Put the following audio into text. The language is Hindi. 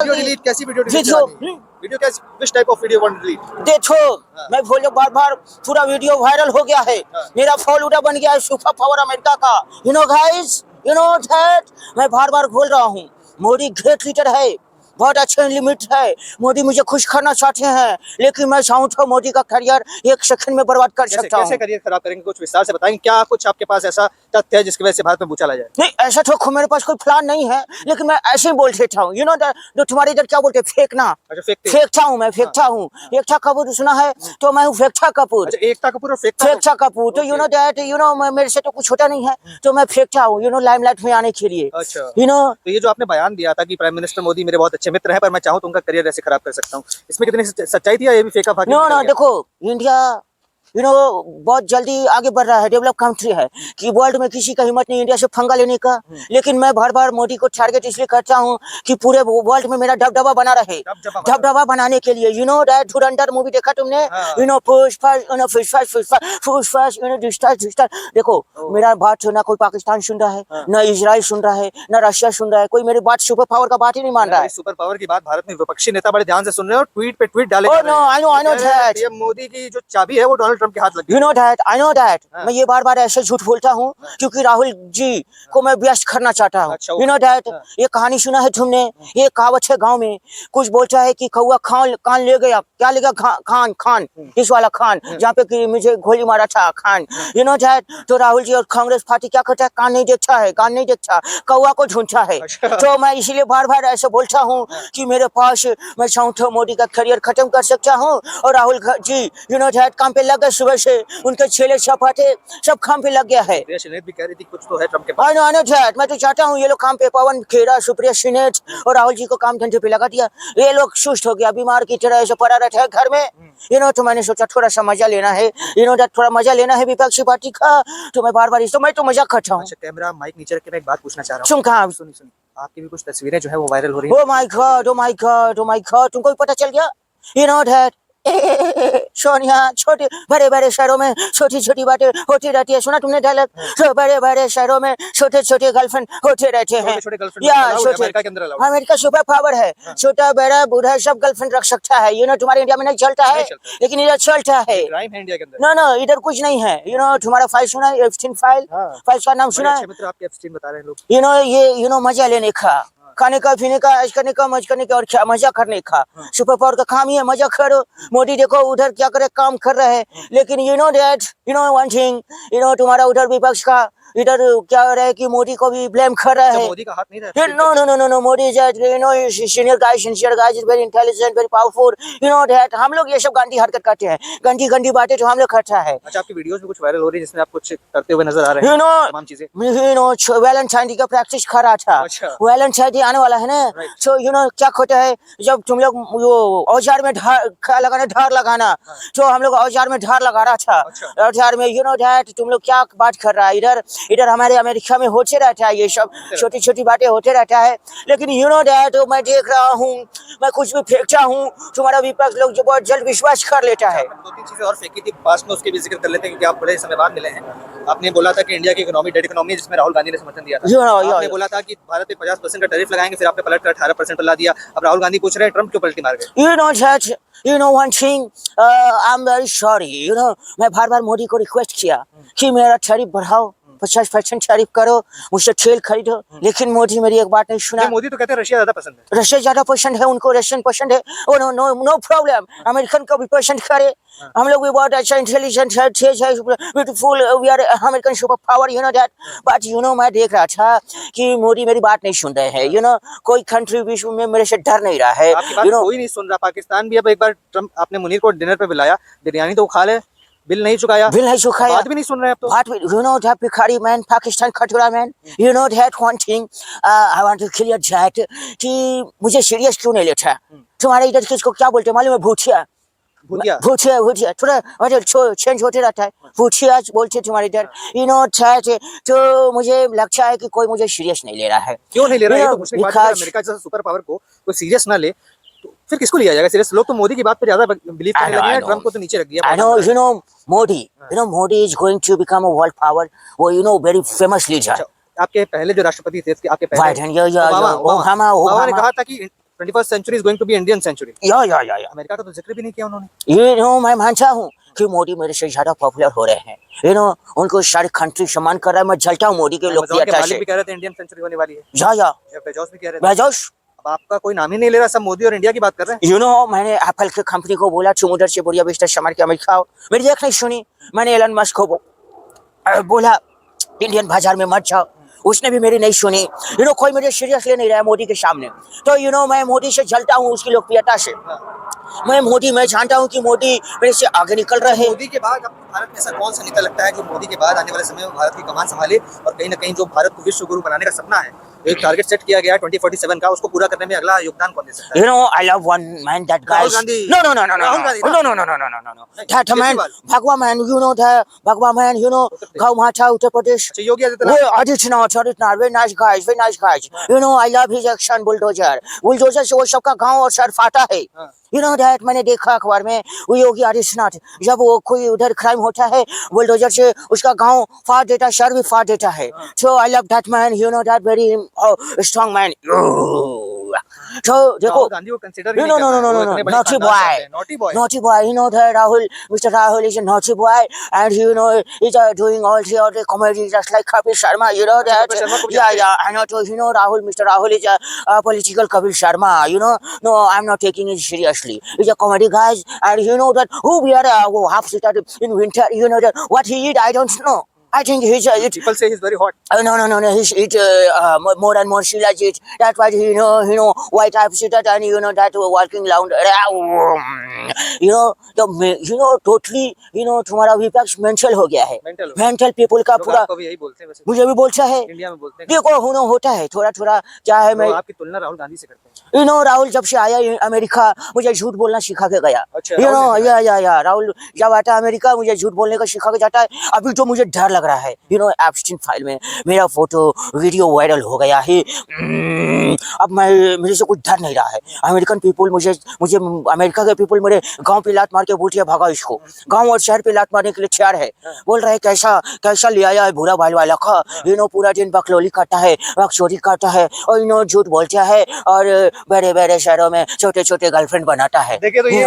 वीडियो डिलीट कैसी वीडियो डिलीट करानी? वीडियो कैसी, which type of video want to delete? देखो मैं बोलो बार बार पूरा वीडियो वायरल हो गया है, मेरा फॉलोअर बन गया है सुपर पावर अमेरिका का। You know guys, you know that मैं बार बार बोल रहा हूँ मोदी ग्रेट लीडर है, बहुत अच्छे लिमिट है। मोदी मुझे खुश करना चाहते हैं, लेकिन मैं चाहूँ तो मोदी का करियर एक सेकंड में बर्बाद कर सकता हूँ। कैसे करियर खराब करेंगे, कुछ विस्तार से बताएंगे। क्या कुछ आपके पास ऐसा तथ्य है जिसकी वजह से भारत में भूचाल आ जाए? नहीं ऐसा तो मेरे पास कोई प्लान नहीं है, लेकिन मैं ऐसे ही बोल देता हूँ। यू नो जो तुम्हारे इधर क्या बोलते हैं फेंकना, फेंकता हूँ मैं, फेंकता हूँ। एकता कपूर सुना है तो मैं हूँ फेंकता कपूर। एकता कपूर और फेंकता कपूर, तो you know that, you know मेरे से तो कुछ होता नहीं है, तो मैं फेंकता हूँ यू नो लाइमलाइट में आने के लिए। यू नो तो ये जो आपने बयान दिया था कि प्राइम मिनिस्टर मोदी मेरे बहुत अच्छे मित्र हैं, पर मैं चाहूँ तो उनका करियर ऐसे खराब कर सकता हूँ, इसमें कितनी सच्चाई थी या ये भी फेंका फाकी? नो देखो इंडिया यू नो बहुत जल्दी आगे बढ़ रहा है, डेवलप कंट्री है कि वर्ल्ड में किसी का हिम्मत नहीं इंडिया से पंगा लेने का। लेकिन मैं बार बार मोदी को टारगेट इसलिए करता हूँ कि पूरे वर्ल्ड में मेरा दबदबा बना रहे, दबदबा बनाने के लिए। You know that Dhurandhar movie देखा तुमने? You know Pushpa, you know Pushpa, you know डिस्टर। देखो मेरा बात ना कोई पाकिस्तान सुन रहा है, न इजराइल सुन रहा है, न रशिया सुन रहा है, कोई मेरी बात सुपर पावर का बात ही नहीं मान रहा है। सुपर पावर की बात भारत में विपक्षी नेता बड़े ध्यान से सुन रहे हैं और ट्वीट पे ट्वीट डाले। आई नो दैट मोदी की जो चाबी है वो डोनाल्ड ट्रंप के हाथ लगी। You know that, I know that. मैं ये बार बार ऐसे झूठ बोलता हूँ क्योंकि राहुल जी को मैं व्यस्त करना चाहता हूँ। यू नो दैट, ये कहानी सुना है तुमने? ये कहावत है गांव में, कुछ बोलता है कि कौवा कान ले गया, क्या ले गया? खान, इस वाला खान जहाँ पे कि मुझे गोली मारा था खान। यू नो दैट, तो राहुल जी और कांग्रेस पार्टी क्या करता है? कान नहीं देखता है, कान नहीं देखता, कौवा को ढूंढता है। तो मैं इसीलिए बार बार ऐसे बोलता हूँ कि मेरे पास मैं चाहूँ तो मोदी का करियर खत्म कर सकता हूँ। और Rahul ji you know that काम पे लग गए, सुबह से उनके छेले छपाटे सब काम पे लग गया है। भी कह रही थी कुछ तो है ट्रंप के पास। आई नो दैट, मैं तो चाहता हूँ ये लोग काम पे, पवन खेरा, सुप्रिया सिनेट और राहुल जी को काम धंधे पे लगा दिया। ये लोग सुस्त हो गया, बीमार की तरह ऐसे पड़ा रहता है घर में। यू नो तो मैंने सोचा थोड़ा सा मजा लेना है, यू नो दैट थोड़ा मजा लेना है विपक्षी पार्टी का, तो मैं बार बार इस तो मैं तो मजा करता हूँ। कैमरा माइक नीचे रख के मैं एक बात पूछना चाह रहा हूँ। सुन कहाँ सुनी आपकी भी कुछ तस्वीरें जो है वो वायरल हो रही है। Oh my God, oh my God, oh my God, तुमको भी पता चल गया? यू नो दैट सोनिया, छोटे बड़े बड़े शहरों में छोटी छोटी बातें होती रहती है। सुना तुमने डायलॉग? तो बड़े बड़े शहरों में छोटे छोटे गर्लफ्रेंड होते रहते हैं। अमेरिका सुपर पावर है, छोटा बड़ा बूढ़ा सब गर्लफ्रेंड रख सकता है। यू नो तुम्हारे इंडिया में नहीं चलता है, लेकिन इधर चलता है। नो नो इधर कुछ नहीं है। यू नो तुम्हारा फाइल सुना है? एप्स्टीन फाइल का नाम सुना है? यू नो ये यू नो मजा लेने का, खाने का, पीने का, ऐश करने का, मज करने का और क्या मजा करने का। सुपर पावर का काम ही है मजा करो। मोदी देखो उधर क्या करे, काम कर रहे हैं, लेकिन you know that, you know one thing, you know तुम्हारा उधर विपक्ष का इधर क्या हो रहा है कि मोदी को भी ब्लेम कर रहा है। मोदी का हाथ नहीं रहता। No no no no no Modi is you know senior guys is very intelligent, very powerful. You know that हम लोग ये सब गंदी हरकत करते हैं, गंदी गंदी बातें तो हम लोग करता है। अच्छा, आपकी वीडियोस में कुछ वायरल हो रही है जिसमें आप कुछ करते हुए नजर आ रहे हैं, तमाम चीजें। यू नो वैलेंटाइन डे का प्रैक्टिस कर रहा था। वैलेंटाइन डे आने वाला है ना, तो यू नो क्या होता है जब तुम लोग वो औजार में ढार लगाना, तो हम लोग औजार में ढार लगा रहा था। औजार में यू नो दैट तुम लोग क्या बात कर रहा है? इधर हमारे अमेरिका में होते रहता है ये सब छोटी छोटी बातें होते रहता है, लेकिन यू नो दैट मैं देख रहा हूँ, मैं कुछ भी फेंकता हूँ, तुम्हारा विपक्ष लोग जो बहुत जल्द विश्वास कर लेता है। दो तीन चीजें और फेंकी थी पास में, उसके भी जिक्र कर लेते हैं क्योंकि आप बड़े समय बाद मिले हैं। आपने बोला था कि इंडिया की इकोनॉमी डेड इकोनॉमी जिसमें राहुल गांधी ने समर्थन दिया था। आपने बोला था कि भारत पे 50% का टैरिफ लगाएंगे, फिर आपने पलट कर 18% ला दिया। अब राहुल गांधी पूछ रहे हैं ट्रंप क्यों पलटी मार गए? You know that, you know one thing, I am very sorry. You know मैं बार बार मोदी को रिक्वेस्ट किया कि मेरा टैरिफ बढ़ाओ, 50% टैरिफ करो, मुझसे तेल खरीदो, लेकिन मोदी मेरी एक बात नहीं सुना। मोदी तो कहते हैं रशिया ज्यादा पसंद है। रशिया ज्यादा पसंद है उनको, रशियन पसंद है। Oh no no no problem, American को भी पसंद करे। हम लोग भी बहुत अच्छा इंटेलिजेंट है, तेज है, beautiful, we are American super power, you know that. But you know मैं देख रहा था कि मोदी मेरी बात नहीं सुन रहे हैं। यू नो कोई कंट्री विश्व में मेरे से डर नहीं रहा है। यू नो कोई नहीं सुन रहा। पाकिस्तान भी अब एक बार ट्रंप, आपने मुनीर को डिनर पे बुलाया, बिरयानी तो खा ले, बिल नहीं चुकाया, बात भी नहीं सुन रहे अब तो। You know that भिखारी मैन, पाकिस्तान खटोरा man, you know that one thing, I want to clear that कि मुझे सीरियस क्यों नहीं लेता? तुम्हारे इधर किसको क्या बोलते हैं मालूम है? भूतिया थोड़ा चेंज होते रहता है, भूतिया बोलते तुम्हारे इधर। यू नो तो मुझे लगता है कि कोई मुझे सीरियस नहीं ले रहा है। क्यों नहीं ले रहा है? ये तो पूछने की बात है। अमेरिका जैसा सुपर पावर को कोई सीरियस ना ले तो फिर किसको लिया जाएगा सीरियस? लोग तो मोदी की बात पे ज्यादा बिलीव करने लगे हैं, ट्रंप को तो नीचे रख दिया। I know, you know Modi is going to become a world power, or you know very famous leader। आपके पहले जो राष्ट्रपति थे, आपके पहले ओबामा ने कहा था कि 21st century is going to be Indian century. या अमेरिका का तो जिक्र भी नहीं किया उन्होंने. ये मैं मानता हूँ कि मोदी मेरे से ज्यादा पॉपुलर हो रहे हैं उनको सारे कंट्री सम्मान कर रहा है मैं जलता हूँ मोदी के Amazon के लोकप्रियता मालिक से भी कह रहे थे इंडियन सेंचुरी होने वाली है. या जेफ बेजोस भी कह रहे थे. बेजोस अब आपका कोई नाम ही नहीं ले रहा, सब मोदी और इंडिया की बात कर रहे हैं. मैंने एप्पल के कंपनी को बोला समुद्र से बुढ़िया बिस्तर समार के अमेरिका आओ मेरी देख नहीं सुनी मैंने एलन मस्क को बोला इंडियन बाजार में मत जाओ उसने भी मेरी नहीं सुनी कोई मुझे सीरियस ले नहीं रहा है मोदी के सामने तो मैं मोदी से जलता हूँ उसकी लोकप्रियता से मैं जानता हूँ कि मोदी मेरे से आगे निकल रहे हैं मोदी के बाद अब भारत में ऐसा कौन सा नेता लगता है जो मोदी के बाद आने वाले समय में भारत की कमान संभाले और कहीं ना कहीं जो भारत को विश्व गुरु बनाने का सपना है एक टारगेट सेट किया गया है 2047 का उसको पूरा करने में अगला योगदान कौन दे सकता है? I love one man that guy. Rahul Gandhi. No. Rahul Gandhi, No. That man, Bhagwa man, that Bhagwa man, Gau Mata, Uttar Pradesh. अच्छा Yogi Adityanath. Aditya, very nice guys. I love his action bulldozer. Bulldozer से वो सबका गाँव और सर फाटा है. that मैंने देखा अखबार में वो योगी आदित्यनाथ जब वो कोई उधर क्राइम होता है बुलडोजर से उसका गांव फाड़ देता शहर भी फाड़ देता है so I love that man that very strong man तो देखो गांधी को consider no naughty boy that Mr. Rahul is a naughty boy and he's doing all the comedy just like Kapil Sharma that I know to Mr. Rahul is a political Kapil Sharma no I'm not taking it seriously he's a comedy guys and that who we are half seated in winter that what he eat I don't know I think he's people say he's very hot. No. He's eat more and more Sheila's eat. That's why white type seated and that walking around. Totally तुम्हारा विपक्ष मेंटल हो गया है. मेंटल पीपल का पूरा. आपको भी यही बोलते हैं वैसे. मुझे भी बोलता है. इंडिया में बोलते हैं. देखो होता है थोड़ा क्या है मैं. आपकी तुलना राहुल गांधी से करते हैं. राहुल जब से आया अमेरिका मुझे झूठ बोलना सिखा के गया. या राहुल जब आता अमेरिका मुझे झूठ बोलने का सिखा के जाता है. अभी तो मुझे डर लग रहा है एप्स्टीन फाइल में मेरा फोटो वीडियो वायरल हो गया है अब मेरे से कुछ डर नहीं रहा है अमेरिकन पीपल मुझे अमेरिका के पीपल मेरे गांव पे लात मार के बोलती है भागा इसको गांव और शहर पे लात मारने के लिए तैयार है बोल रहे कैसा ले आया है बुरा भाई वाला का पूरा दिन बकलोली काटता है चोरी काटता है और झूठ बोलता है और बड़े बड़े शहरों में छोटे छोटे गर्लफ्रेंड बनाता है. देखिए तो ये